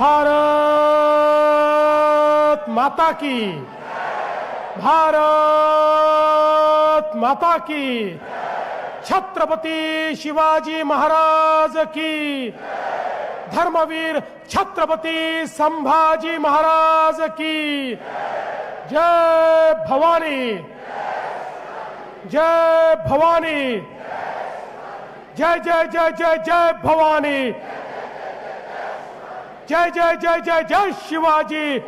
भारत माता की, भारत माता की, छत्रपति शिवाजी महाराज की, धर्मवीर छत्रपति संभाजी महाराज की जय भवानी, जय भवानी, जय जय जय जय जय भवानी, जय जय जय जय जय शिवाजी।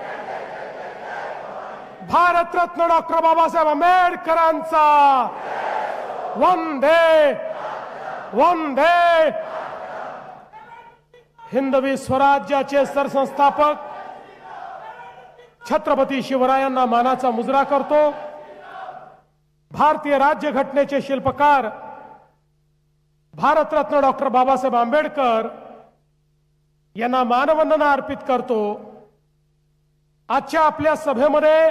भारत रत्न डॉक्टर बाबासाहेब आंबेडकरांचा वंदे वंदे। हिंदवी स्वराज्याचे सरसंस्थापक छत्रपती शिवरायांना मानाचा मुजरा करतो। भारतीय राज्यघटनेचे शिल्पकार भारतरत्न डॉक्टर बाबासाहेब आंबेडकर यांना मानवंदना अर्पित करतो। आजच्या आपल्या सभेमध्ये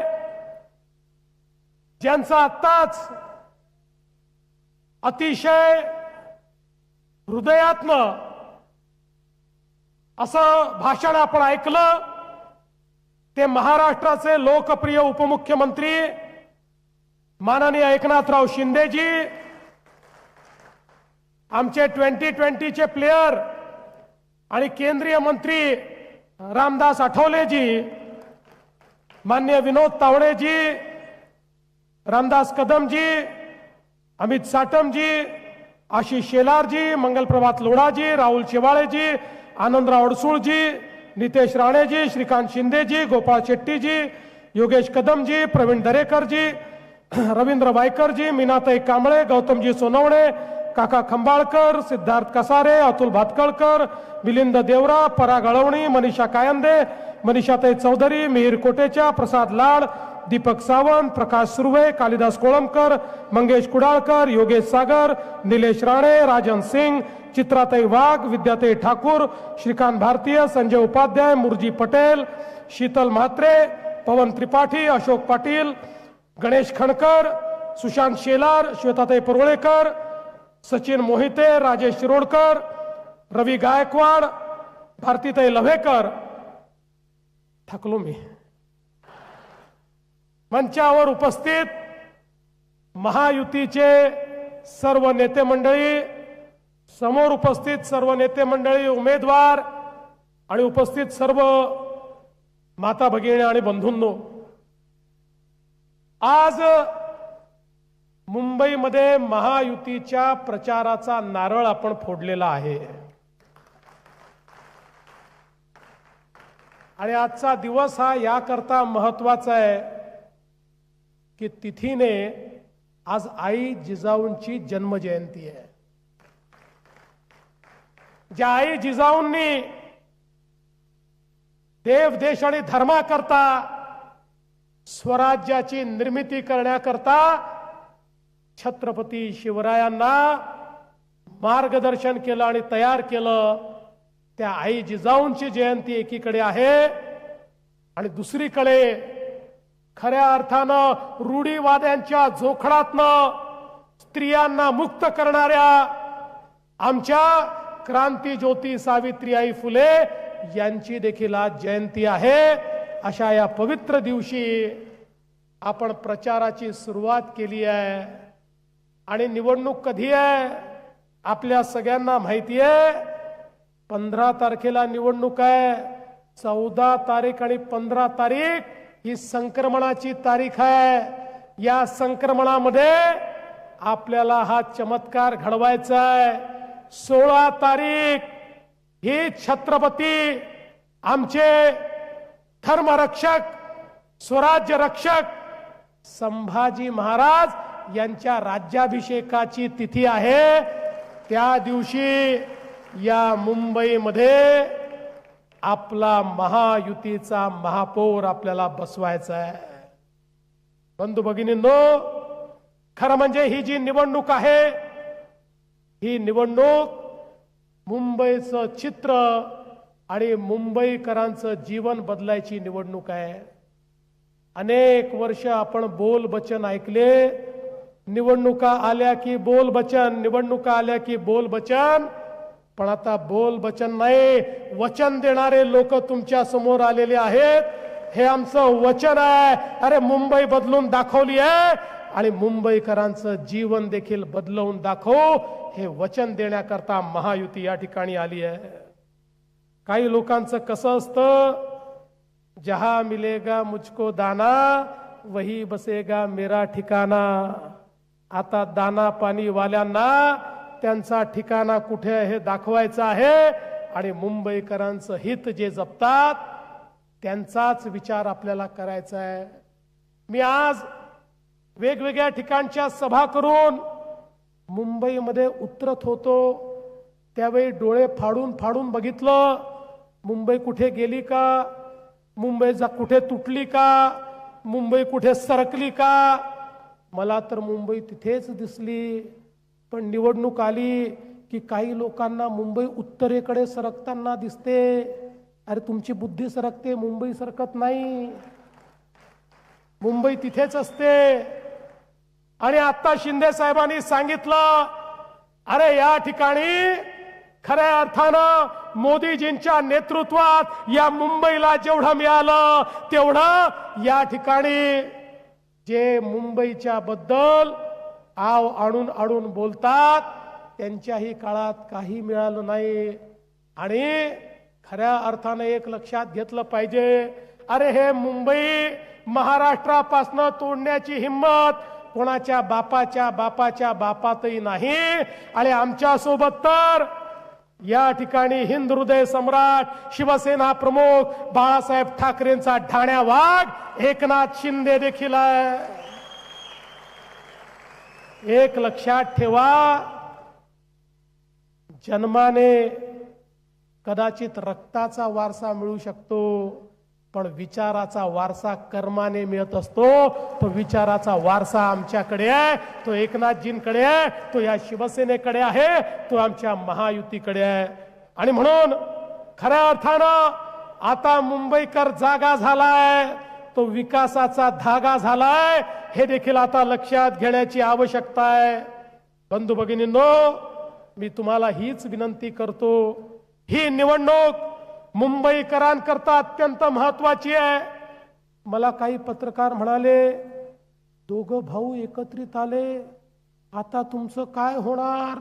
ज्यांचा आत्ताच अतिशय हृदयात्म असं भाषण आपण ऐकलं ते महाराष्ट्राचे लोकप्रिय उपमुख्यमंत्री माननीय एकनाथराव शिंदेजी, आमचे 2020 चे प्लेयर आणि केंद्रीय मंत्री रामदास आठवलेजी, माननीय विनोद तावडेजी, रामदास कदमजी, अमित साटमजी, आशिष शेलारजी, मंगलप्रभात लोढाजी, राहुल शेवाळेजी, आनंदराव अडसूळजी, नितेश राणेजी, श्रीकांत शिंदेजी, गोपाळ शेट्टीजी, योगेश कदमजी, प्रवीण दरेकरजी, रवींद्र वायकरजी, मीनाताई कांबळे, गौतमजी सोनवणे, काका खंबाळकर, सिद्धार्थ कसारे, अतुल भातकळकर, मिलिंद देवरा, पराग अळवणी, मनीषा कायंदे, मनीषाताई चौधरी, मिहीर कोटेचा, प्रसाद लाड, दीपक सावंत, प्रकाश सुर्वे, कालिदास कोळंबकर, मंगेश कुडाळकर, योगेश सागर, निलेश राणे, राजन सिंग, चित्राताई वाघ, विद्याताई ठाकूर, श्रीकांत भारतीय, संजय उपाध्याय, मुरजी पटेल, शीतल म्हात्रे, पवन त्रिपाठी, अशोक पाटील, गणेश खणकर, सुशांत शेलार, श्वेताताई पुरवळेकर, सचिन मोहिते, राजेश शिरोडकर, रवी गायकवाड, भारतीताई लव्हेकर। थकलो मी। मंचावर उपस्थित महायुतीचे सर्व नेते मंडळी, समोर उपस्थित सर्व नेते मंडळी, उमेदवार आणि उपस्थित सर्व माता भगिनी आणि बंधूंनो, आज मुंबईमध्ये महायुतीच्या प्रचाराचा नारळ आपण फोडलेला आहे आणि आजचा दिवस हा याकरता महत्त्वाचा आहे की तिथीने आज आई जिजाऊंची जन्मजयंती आहे। ज्या आई जिजाऊंनी देव देश आणि धर्माकरता स्वराज्याची निर्मिती करण्याकरता छत्रपती शिवरायांना मार्गदर्शन केलं आणि तयार केलं, त्या आई जिजाऊंची जयंती एकीकडे आहे आणि दुसरीकडे खऱ्या अर्थानं रूढीवाद्यांच्या जोखडातनं स्त्रियांना मुक्त करणाऱ्या आमच्या क्रांतिज्योती सावित्रीबाई फुले यांची देखील आज जयंती आहे। अशा या पवित्र दिवशी आपण प्रचाराची सुरुवात केली आहे आणि निवडणूक कधी आहे आपल्या सगळ्यांना माहिती आहे। 15 तारखेला निवडणूक आहे, 14 तारीख आणि 15 तारीख ही संक्रमणाची तारीख आहे। या संक्रमणामध्ये आपल्याला हा चमत्कार घडवायचा आहे। 16 तारीख ही छत्रपती आमचे धर्मरक्षक, स्वराज्य रक्षक संभाजी महाराज यांच्या राज्याभिषेकाची तिथी आहे। त्या दिवशी या मुंबईमध्ये आपला महायुतीचा महापौर आपल्याला बसवायचा आहे। बंधू भगिनींनो, खरं म्हणजे ही जी निवडणूक आहे, ही निवडणूक मुंबईचं चित्र आणि मुंबईकरांचं जीवन बदलायची निवडणूक आहे। अनेक वर्ष आपण बोल बचन ऐकले, निवडणुका आल्या की बोल बचन, निवडणुका आल्या की बोल बचन। पण आता बोल वचन नाही, वचन देणारे लोक तुमच्या समोर आलेले आहेत. हे आमचं वचन आहे. अरे मुंबई बदलून दाखवली आहे आणि मुंबईकरांचं जीवन देखील बदलवून दाखवू, हे वचन देण्याकरता महायुती या ठिकाणी आली आहे. काही लोकांचं कसं असतं, जहां मिलेगा मुझको दाना वही बसेगा मेरा ठिकाणा. आता दाना पाणी वाल्यांना त्यांचा ठिकाणा कुठे आहे हे दाखवायचं आहे आणि मुंबईकरांचं हित जे जपतात त्यांचाच विचार आपल्याला करायचा आहे. मी आज वेगवेगळ्या ठिकाणच्या सभा करून मुंबईमध्ये उतरत होतो, त्यावेळी डोळे फाडून फाडून बघितलं, मुंबई कुठे गेली का, मुंबई कुठे तुटली का, मुंबई कुठे सरकली का. मला तर मुंबई तिथेच दिसली. पण निवडणूक आली की काही लोकांना मुंबई उत्तरेकडे सरकताना दिसते. अरे तुमची बुद्धी सरकते, मुंबई सरकत नाही. मुंबई तिथेच असते. आणि आता शिंदे साहेबांनी सांगितलं, अरे या ठिकाणी खऱ्या अर्थानं मोदीजींच्या नेतृत्वात या मुंबईला जेवढं मिळालं तेवढं या ठिकाणी जे मुंबईच्या बद्दल आव आणून आणून बोलतात त्यांच्याही काळात काही मिळालं नाही. आणि खऱ्या अर्थानं एक लक्षात घेतलं पाहिजे, अरे हे मुंबई महाराष्ट्रापासून तोडण्याची हिम्मत कोणाच्या बापाच्या बापाच्या बापातही नाही. आणि आमच्या सोबत तर या ठिकाणी हिंद हृदय सम्राट शिवसेना प्रमुख बाळासाहेब ठाकरेंचा ठाण्या वाघ एकनाथ शिंदे देखील आहे. एक लक्षात ठेवा, जन्माने कदाचित रक्ताचा वारसा मिळू शकतो, पण विचाराचा वारसा कर्माने मिळत असतो. तो विचाराचा वारसा आमच्याकडे आहे, तो एकनाथजींकडे आहे, तो या शिवसेनेकडे आहे, तो आमच्या महायुतीकडे आहे. आणि म्हणून खऱ्या अर्थानं आता मुंबईकर जागा झालाय, तो विकासाचा धागा झालाय, हे देखील आता लक्षात घेण्याची आवश्यकता आहे. बंधू भगिनींनो, मी तुम्हाला हीच विनंती करतो, ही निवडणूक मुंबईकरांकरता अत्यंत महत्वाची आहे. मला काही पत्रकार म्हणाले, दोघं भाऊ एकत्रित आले, आता तुमचं काय होणार,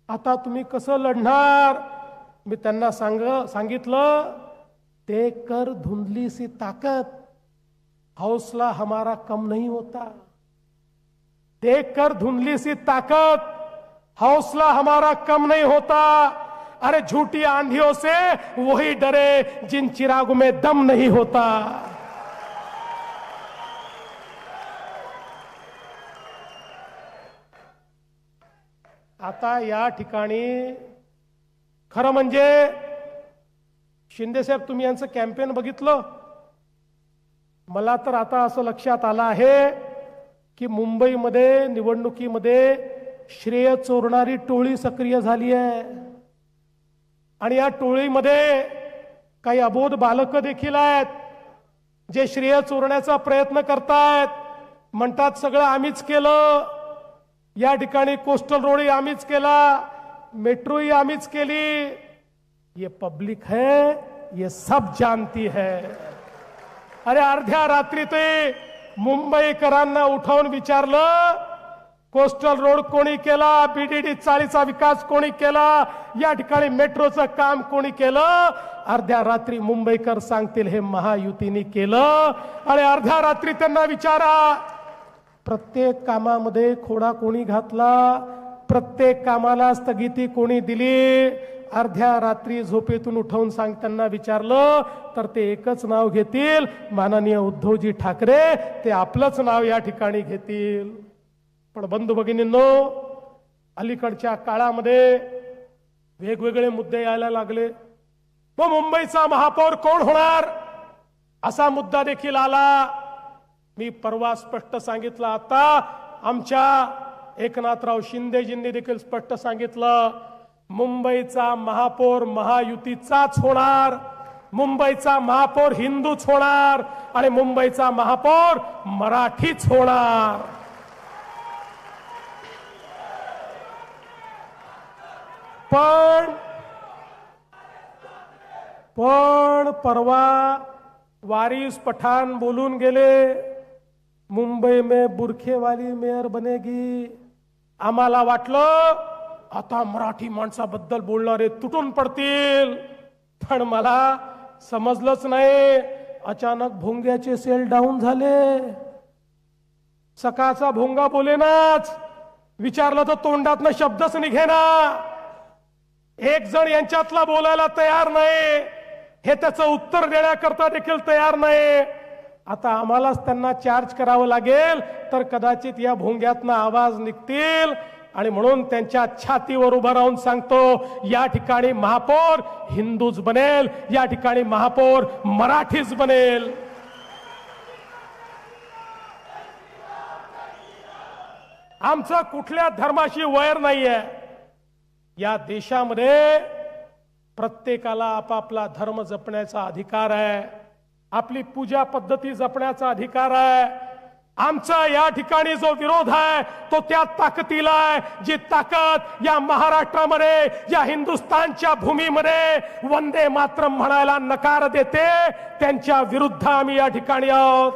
आता तुम्ही कसं लढणार. मी त्यांना सांगितलं, देखकर धुंधली सी ताकत हौसला हमारा कम नहीं होता. देखकर धुंधली सी ताकत हौसला हमारा कम नहीं होता. अरे झूठी आंधियों से वही डरे जिन चिरागों में दम नहीं होता. आता या ठिकाणी खरं म्हणजे शिंदे साहेब, तुम्ही यांचं कॅम्पेन बघितलं, मला तर आता असं लक्षात आलं आहे की मुंबईमध्ये निवडणुकीमध्ये श्रेय चोरणारी टोळी सक्रिय झाली आहे. आणि या टोळीमध्ये काही अबोध बालक देखील आहेत जे श्रेय चोरण्याचा प्रयत्न करतायत. म्हणतात सगळं आम्हीच केलं, या ठिकाणी कोस्टल रोड आम्हीच केला, मेट्रोही आम्हीच केली. ये पब्लिक है, ये सब जानती है. अरे अर्ध्या रात्री ते मुंबईकरांना उठवून विचारलं, कोस्टल रोड कोणी केला, बीडीडी चाळीचा विकास कोणी केला, या ठिकाणी मेट्रोचं काम कोणी केलं. अर्ध्या रात्री मुंबईकर सांगतील हे महायुतीने केलं. आणि अर्ध्या रात्री त्यांना विचारा, प्रत्येक कामामध्ये खोडा कोणी घातला, प्रत्येक कामाला स्थगिती कोणी दिली. अर्ध्या रात्री झोपेतून उठवून सांगताना विचारलं तर ते एकच नाव घेतील, माननीय उद्धवजी ठाकरे. ते आपलंच नाव या ठिकाणी घेतील. पण बंधू भगिनींनो, अलीकडच्या काळामध्ये वेगवेगळे मुद्दे यायला लागले. मग मुंबईचा महापौर कोण होणार असा मुद्दा देखील आला. मी परवा स्पष्ट सांगितलं, आता आमच्या एकनाथराव शिंदेजींनी देखील स्पष्ट सांगितलं, मुंबईचा महापौर महायुतीचाच होणार, मुंबईचा महापौर हिंदूच होणार आणि मुंबईचा महापौर मराठीच होणार. पण पण परवा वारिस पठाण बोलून गेले, मुंबई में बुरखे वाली मेयर बनेगी. आम्हाला वाटलं आता मराठी माणसाबद्दल बोलणारे तुटून पडतील, पण मला समजलंच नाही. अचानक भोंग्याचे सेल डाऊन झाले. सकाळचा भोंगा बोलेनाच, विचारलं तर तोंडातनं शब्दच निघेना. एक जण यांच्यातला बोलायला तयार नाही, हे त्याचं उत्तर देण्याकरता देखील तयार नाही. आता आम्हालाच त्यांना चार्ज करावं लागेल, तर कदाचित या भोंग्यातनं आवाज निघतील. आणि म्हणून त्यांच्या छातीवर उभं राहून सांगतो, या ठिकाणी महापौर हिंदूच बनेल, या ठिकाणी महापौर मराठीच बनेल. आमचं कुठल्या धर्माशी वैर नाहीये. या देशामध्ये प्रत्येकाला आपापला धर्म जपण्याचा अधिकार आहे, आपली पूजा पद्धती जपण्याचा अधिकार आहे. आमचा या ठिकाणी जो विरोध आहे तो त्या ताकदीला आहे, जी ताकद या महाराष्ट्रामध्ये, या हिंदुस्थानच्या भूमीमध्ये वंदे मातरम म्हणायला नकार देते, त्यांच्या विरुद्ध आम्ही या ठिकाणी आहोत.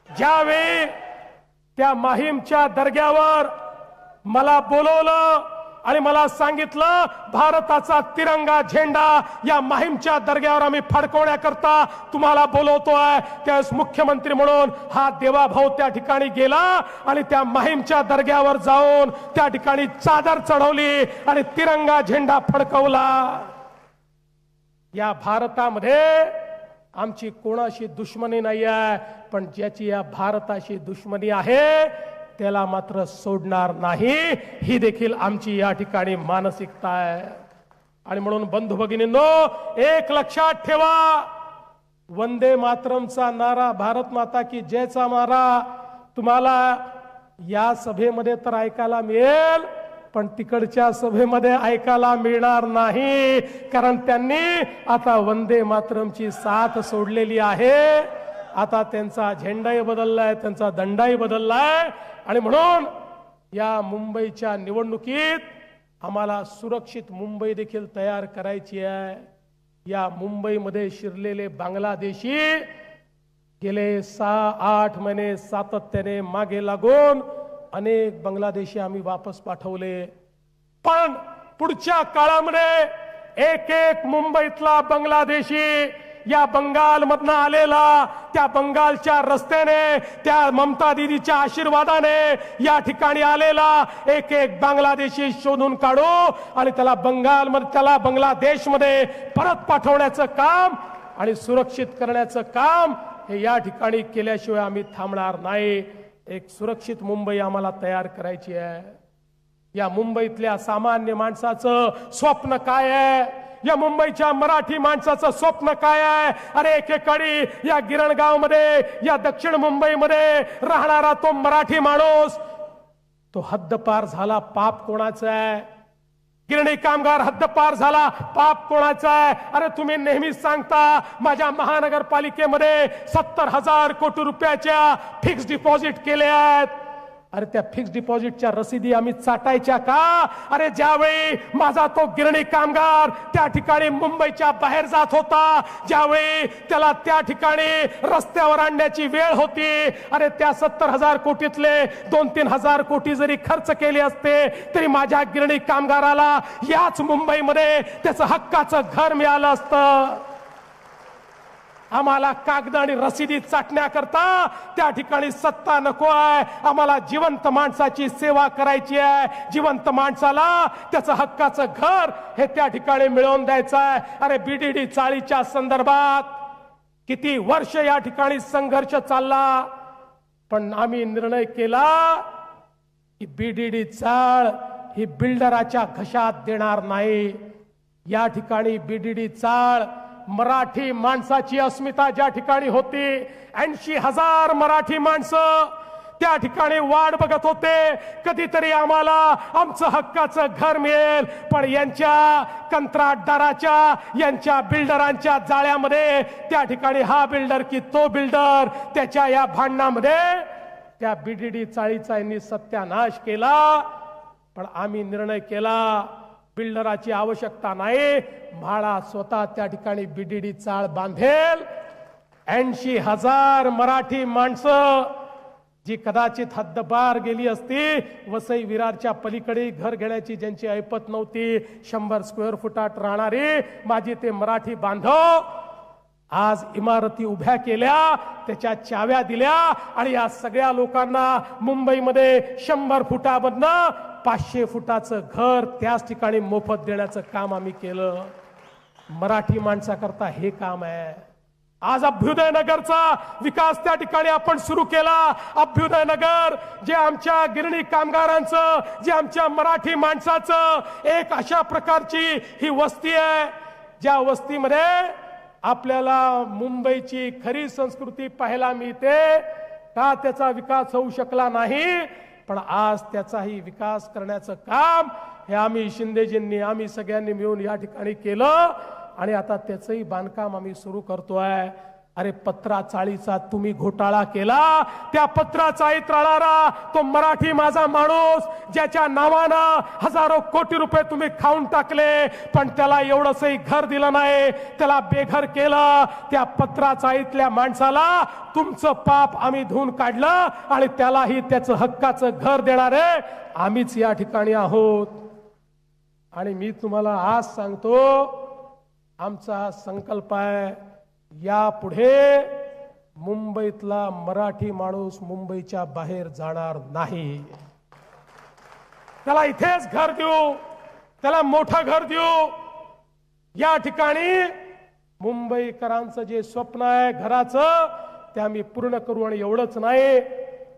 ज्यावेळी त्या माहीमच्या दर्ग्यावर मला बोलवलं आणि मला सांगितलं भारताचा तिरंगा झेंडा या माहीमच्या दर्ग्यावर आम्ही फडकवण्याकरता तुम्हाला बोलवतोय, त्यावेळेस मुख्यमंत्री म्हणून हा देवाभाऊ त्या ठिकाणी गेला आणि त्या माहीमच्या दर्ग्यावर जाऊन त्या ठिकाणी चादर चढवली आणि तिरंगा झेंडा फडकवला. या भारतामध्ये आमची कोणाशी दुश्मनी नाही आहे, पण ज्याची या भारताशी दुश्मनी आहे त्याला मात्र सोडणार नाही, ही देखील आमची या ठिकाणी मानसिकता आहे. आणि म्हणून बंधू भगिनींनो, एक लक्षात ठेवा, वंदे मातरमचा नारा, भारत माता की जयचा नारा तुम्हाला या सभेमध्ये तर ऐकायला मिळेल, पण तिकडच्या सभेमध्ये ऐकायला मिळणार नाही. कारण त्यांनी आता वंदे मातरमची साथ सोडलेली आहे. आता त्यांचा झेंडाही बदललाय, त्यांचा दंडाही बदललाय. आणि म्हणून या मुंबईच्या निवडणुकीत आम्हाला सुरक्षित मुंबई देखील तयार करायची आहे. या मुंबईमध्ये शिरलेले बांगलादेशी गेले 6-8 महिने सातत्याने मागे लागून अनेक बांगलादेशी आम्ही वापस पाठवले. पण पुढच्या काळामध्ये एक एक मुंबईतला बांगलादेशी या बंगालमधनं आलेला, त्या बंगालच्या रस्त्याने, त्या ममता दीदीच्या आशीर्वादाने या ठिकाणी आलेला एक एक बांगलादेशी शोधून काढू आणि त्याला बांगलादेशमध्ये परत पाठवण्याचं काम आणि सुरक्षित करण्याचं काम हे या ठिकाणी केल्याशिवाय आम्ही थांबणार नाही. एक सुरक्षित मुंबई आम्हाला तयार करायची आहे. या मुंबईतल्या सामान्य माणसाचं स्वप्न काय आहे? या मुंबईच्या मराठी माणसाचं स्वप्न काय आहे? अरे एकेकाळी या गिरणगाव मध्ये, या दक्षिण मुंबईमध्ये राहणारा तो मराठी माणूस, तो हद्दपार झाला, पाप कोणाचा आहे? गिरणी कामगार हद्दपार झाला, पाप कोणाचा आहे? अरे तुम्ही नेहमीच सांगता माझ्या महानगरपालिकेमध्ये 70,000 कोटी रुपयाच्या फिक्स डिपॉझिट केले आहेत. अरे त्या फिक्स डिपॉझिटच्या रसीदी आम्ही चाटायच्या का? अरे ज्यावेळी माझा तो गिरणी कामगार त्या ठिकाणी मुंबईच्या बाहेर जात होता, ज्यावेळी त्याला त्या ठिकाणी रस्त्यावर आणण्याची वेळ होती, अरे त्या 70,000 कोटीतले 2-3 हजार कोटी जरी खर्च केले असते तरी माझ्या गिरणी कामगाराला याच मुंबईमध्ये त्याचं हक्काचं घर मिळालं असतं. आम्हाला कागद आणि रसीदी चाटण्याकरता त्या ठिकाणी सत्ता नको आहे. आम्हाला जिवंत माणसाची सेवा करायची आहे. जिवंत माणसाला त्याचं हक्काचं घर हे त्या ठिकाणी मिळवून द्यायचं आहे. अरे बीडीडी चाळीच्या संदर्भात किती वर्ष या ठिकाणी संघर्ष चालला, पण आम्ही निर्णय केला की बीडीडी चाळ ही बिल्डराच्या घशात देणार नाही. या ठिकाणी बीडीडी चाळ मराठी माणसाची अस्मिता ज्या ठिकाणी होती, 80,000 मराठी माणसं त्या ठिकाणी वाट बघत होते, कधीतरी आम्हाला आमचं हक्काचं घर मिळेल. पण यांच्या कंत्राटदाराच्या, यांच्या बिल्डरांच्या जाळ्यामध्ये त्या ठिकाणी हा बिल्डर की तो बिल्डर, त्याच्या या भांडणामध्ये त्या बीडीडी चाळीचा यांनी सत्यानाश केला. पण आम्ही निर्णय केला बिल्डराची आवश्यकता नाही. म्हाडा स्वतः त्या ठिकाणी बीडीडी चाळ बांधेल. 80,000 मराठी माणसं जी कदाचित हद्दपार गेली असती, वसई विरारच्या पलीकडे घर घेण्याची ज्यांची ऐपत नव्हती, 100 स्क्वेअर फुटात राहणारी माझी ते मराठी बांधव आज इमारती उभ्या केल्या, त्याच्या चाव्या दिल्या आणि या सगळ्या लोकांना मुंबईमध्ये 100 फुटामधनं 500 फुटाचं घर त्याच ठिकाणी मोफत देण्याचं काम आम्ही केलं. मराठी माणसाकरता हे काम आहे. आज अभ्युदय नगरचा विकास त्या ठिकाणी आपण सुरू केला. अभ्युदय नगर जे आमच्या गिरणी कामगारांचं, जे आमच्या मराठी माणसाचं एक अशा प्रकारची ही वस्ती आहे, ज्या वस्तीमध्ये आपल्याला मुंबईची खरी संस्कृती पाहायला मिळते. का त्याचा विकास होऊ शकला नाही, पण आज त्याचाही विकास करण्याचं काम हे आम्ही शिंदेजींनी, आम्ही सगळ्यांनी मिळून या ठिकाणी केलं आणि आता त्याचंही बांधकाम आम्ही सुरू करतोय. अरे पत्रा चाळीचा तुम्ही घोटाळा केला, त्या पत्रा चाळीत राहणारा तो मराठी माझा माणूस ज्याच्या नावानं हजारो कोटी रुपये तुम्ही खाऊन टाकले, पण त्याला एवढंसही घर दिलं नाही, त्याला बेघर केलं. त्या पत्रा चाळीतल्या माणसाला तुमचं पाप आम्ही धुवून काढलं आणि त्यालाही त्याचं हक्काचं घर देणारे आम्हीच या ठिकाणी आहोत. आणि मी तुम्हाला आज सांगतो, आमचा हा संकल्प आहे, यापुढे मुंबईतला मराठी माणूस मुंबईच्या बाहेर जाणार नाही. त्याला इथेच घर देऊ, त्याला मोठं घर देऊ. या ठिकाणी मुंबईकरांचं जे स्वप्न आहे घराचं ते आम्ही पूर्ण करू. आणि एवढंच नाही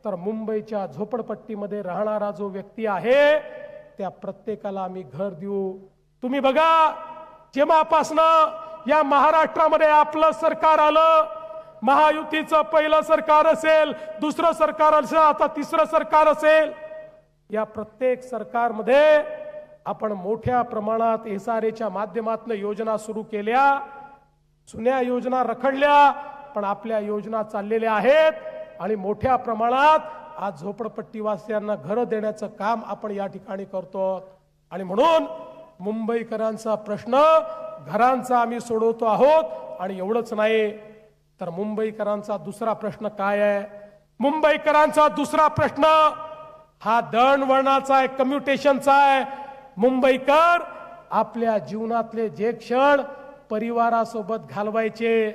तर मुंबईच्या झोपडपट्टीमध्ये राहणारा जो व्यक्ती आहे त्या प्रत्येकाला आम्ही घर देऊ. तुम्ही बघा, जेव्हापासनं या महाराष्ट्रामध्ये आपलं सरकार आलं, महायुतीचं पहिलं सरकार असेल, दुसरं सरकार असेल, आता तिसरं सरकार असेल, या प्रत्येक सरकारमध्ये आपण मोठ्या प्रमाणात एसआरएच्या माध्यमातून योजना सुरू केल्या. जुन्या योजना रखडल्या, पण आपल्या योजना चाललेल्या आहेत आणि मोठ्या प्रमाणात आज झोपडपट्टीवासियांना घरं देण्याचं काम आपण या ठिकाणी करतो. आणि म्हणून मुंबईकरांचा प्रश्न घरांचा आम्ही सोडवतो आहोत. आणि एवढंच नाही तर मुंबईकरांचा दुसरा प्रश्न काय आहे? मुंबईकरांचा दुसरा प्रश्न हा दळणवळणाचा आहे, कम्युटेशनचा आहे. मुंबईकर आपल्या जीवनातले जे क्षण परिवारासोबत घालवायचे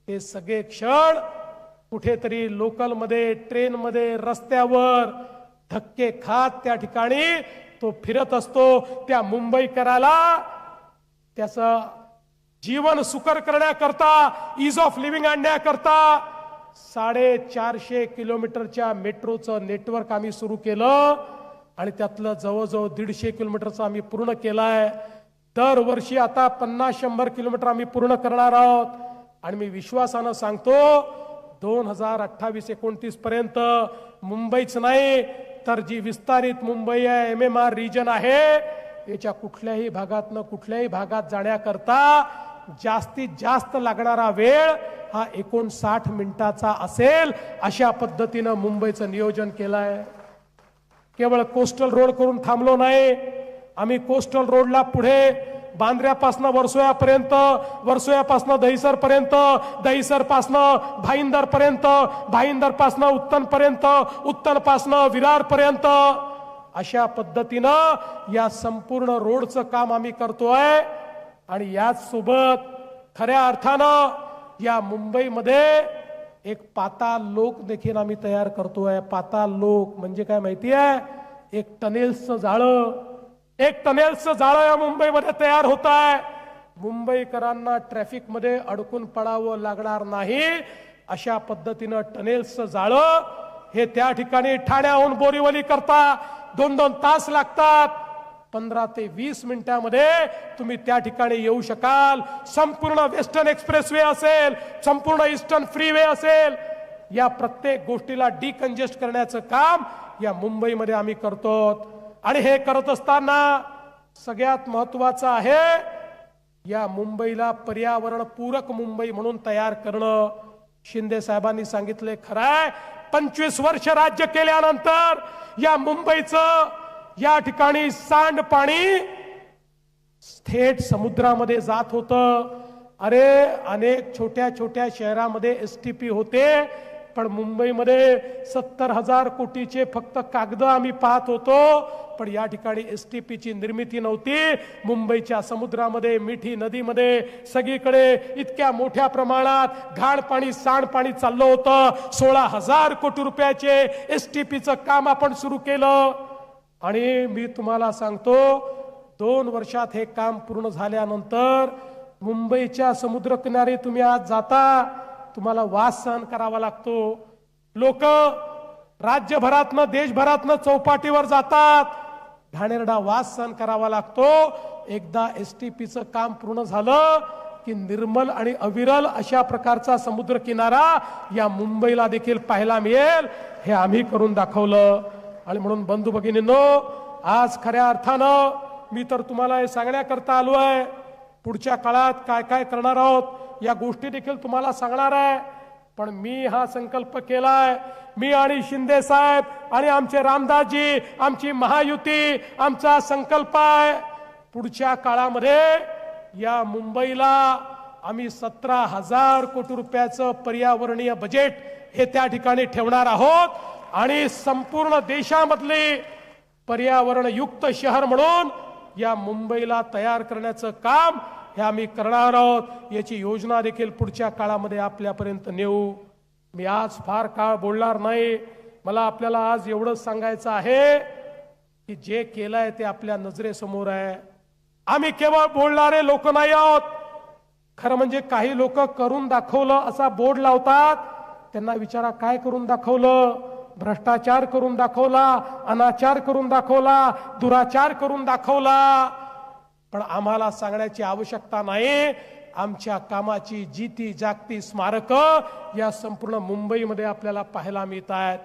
ते सगळे क्षण कुठेतरी लोकलमध्ये, ट्रेनमध्ये, रस्त्यावर धक्के खात त्या ठिकाणी तो फिरत असतो. त्या मुंबईकराला त्याचं जीवन सुकर करण्याकरता, इज ऑफ लिव्हिंग आणण्याकरता 450 किलोमीटरच्या मेट्रोचं नेटवर्क आम्ही सुरू केलं आणि त्यातलं जवळजवळ 150 किलोमीटरचं आम्ही पूर्ण केलाय. दरवर्षी आता 50-100 किलोमीटर आम्ही पूर्ण करणार आहोत. आणि मी विश्वासानं सांगतो 2028-29 पर्यंत मुंबईच नाही तर जी विस्तारित मुंबई आहे, MMR रिजन आहे, याच्या कुठल्याही भागातनं कुठल्याही भागात जाण्याकरता जास्तीत जास्त लागणारा वेळ हा 59 मिनिटाचा असेल. अशा पद्धतीनं मुंबईचं नियोजन केलंय. केवळ कोस्टल रोड करून थांबलो नाही, आम्ही कोस्टल रोडला पुढे बांद्र्यापासून वर्सोयापर्यंत, वर्सोयापासून दहिसर पर्यंत, दहिसर पासून भाईंदर पर्यंत, भाईंदर पासून उत्तन पर्यंत, उत्तन पासून विरार पर्यंत, अशा पद्धतीनं या संपूर्ण रोडचं काम आम्ही करतोय. आणि याच सोबत खऱ्या अर्थानं या मुंबईमध्ये एक पाताल लोक देखील आम्ही तयार करतोय. पाताल लोक म्हणजे काय माहिती आहे? एक टनेल्सचं जाळं, एक टनेल्सचं जाळं या मुंबईमध्ये तयार होत आहे. मुंबईकरांना ट्रॅफिक मध्ये अडकून पडावं लागणार नाही अशा पद्धतीनं टनेल्सचं जाळं हे त्या ठिकाणी ठाण्याहून बोरीवली करता 2-2 तास लागतात. 15 ते 20 मिनिटांमध्ये तुम्ही त्या ठिकाणी येऊ शकाल. संपूर्ण वेस्टर्न एक्सप्रेस वे असेल, संपूर्ण ईस्टर्न फ्रीवे असेल, या प्रत्येक गोष्टीला डिकंजेस्ट करण्याचं काम या मुंबईमध्ये आम्ही करतो. आणि हे करत असताना सगळ्यात महत्वाचं आहे या मुंबईला पर्यावरण पूरक मुंबई म्हणून तयार करणं. शिंदे साहेबांनी सांगितले खरंय, 25 वर्ष राज्य केल्यानंतर या मुंबईचं या ठिकाणी सांडपाणी थेट समुद्रामध्ये जात होतं. अरे अनेक छोट्या छोट्या शहरामध्ये एसटीपी होते, पण मुंबईमध्ये 70,000 कोटीचे फक्त कागद आम्ही पाहत होतो, पण या ठिकाणी एसटीपीची निर्मिती नव्हती. मुंबईच्या समुद्रामध्ये, मिठी नदीमध्ये सगळीकडे इतक्या मोठ्या प्रमाणात घाण पाणी, सांडपाणी चाललं होतं. 16,000 कोटी रुपयाचे एसटीपीचं काम आपण सुरू केलं. आणि मी तुम्हाला सांगतो, 2 वर्षात हे काम पूर्ण झाल्यानंतर मुंबईच्या समुद्रकिनारी तुम्ही आज जाता, तुम्हाला वास सहन करावा लागतो. लोक राज्यभरातनं, देशभरातनं चौपाटीवर जातात, घाणेरडा वास सहन करावा लागतो. एकदा एसटीपीचं काम पूर्ण झालं की निर्मल आणि अविरल अशा प्रकारचा समुद्र किनारा या मुंबईला देखील पाहायला मिळेल. हे आम्ही करून दाखवलं. आणि म्हणून बंधू भगिनींनो, आज खऱ्या अर्थानं मी तर तुम्हाला हे सांगण्याकरता आलो आहे. पुढच्या काळात काय काय करणार आहोत या गोष्टी देखील तुम्हाला सांगणार आहे. पण मी हा संकल्प केलाय, मी आणि शिंदे साहेब आणि आमचे रामदासजी, आमची महायुती, आमचा संकल्प आहे, पुढच्या काळामध्ये या मुंबईला आम्ही 17,000 कोटी रुपयाचं पर्यावरणीय बजेट हे त्या ठिकाणी ठेवणार आहोत. आणि संपूर्ण देशामधली पर्यावरणयुक्त शहर म्हणून या मुंबईला तयार करण्याचं काम हे आम्ही करणार आहोत. याची योजना देखील पुढच्या काळामध्ये आपल्यापर्यंत नेऊ. मी आज फार काळ बोलणार नाही. मला आपल्याला आज एवढंच सांगायचं आहे की जे केलंय ते आपल्या नजरेसमोर आहे. आम्ही केवळ बोलणारे लोक नाही आहोत. खरं म्हणजे काही लोक करून दाखवलं असा बोर्ड लावतात. त्यांना विचारा, काय करून दाखवलं? भ्रष्टाचार करून दाखवला, अनाचार करून दाखवला, दुराचार करून दाखवला. पण आम्हाला सांगण्याची आवश्यकता नाही. आमच्या कामाची जीती जागती स्मारक या संपूर्ण मुंबईमध्ये आपल्याला पाहायला मिळत आहेत.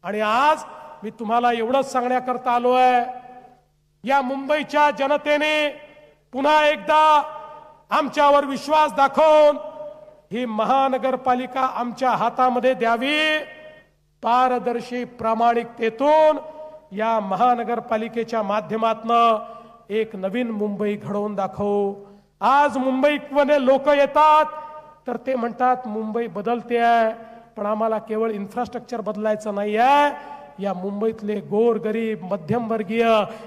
आणि आज मी तुम्हाला एवढंच सांगण्याकरता आलो आहे, या मुंबईच्या जनतेने पुन्हा एकदा आमच्यावर विश्वास दाखवून ही महानगरपालिका आमच्या हातामध्ये द्यावी. पारदर्शी प्रामाणिकतेतून या महानगरपालिकेच्या माध्यमातून एक नवीन मुंबई घडवून दाखवू. आज मुंबईमध्ये लोक येतात तर ते म्हणतात मुंबई बदलते आहे, पण आम्हाला केवळ इन्फ्रास्ट्रक्चर बदलायचं नाही आहे. या मुंबईतले गोरगरीब मध्यमवर्गीय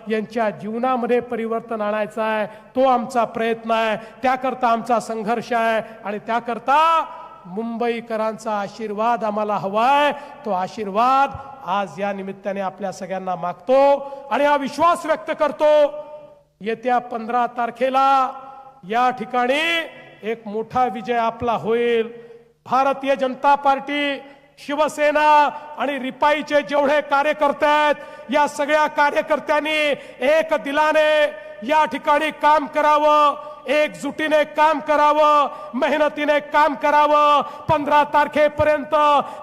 यांच्या जीवनामध्ये परिवर्तन आणायचं आहे. तो आमचा प्रयत्न आहे, त्याकरता आमचा संघर्ष आहे. आणि त्याकरता मुंबईकरांचा आशीर्वाद आम्हाला हवाय. तो आशीर्वाद आज या निमित्ताने आपल्या सगळ्यांना मागतो आणि हा विश्वास व्यक्त करतो, येत्या 15 तारखेला या ठिकाणी एक मोठा विजय आपला होईल. भारतीय जनता पार्टी, शिवसेना आणि रिपाईचे जेवढे कार्यकर्ते आहेत, या सगळ्या कार्यकर्त्यांनी एक दिलाने या ठिकाणी काम करावं, एकजुटीने काम करावं, मेहनतीने काम करावं. 15 तारखेपर्यंत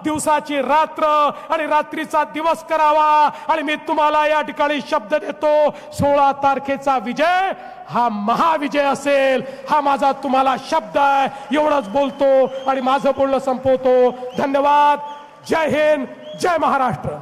दिवसाची रात्र आणि रात्रीचा दिवस करावा. आणि मी तुम्हाला या ठिकाणी शब्द देतो, 16 तारखेचा विजय हा महाविजय असेल. हा माझा तुम्हाला शब्द आहे. एवढंच बोलतो आणि माझं बोलणं संपवतो. धन्यवाद. जय हिंद, जय महाराष्ट्र.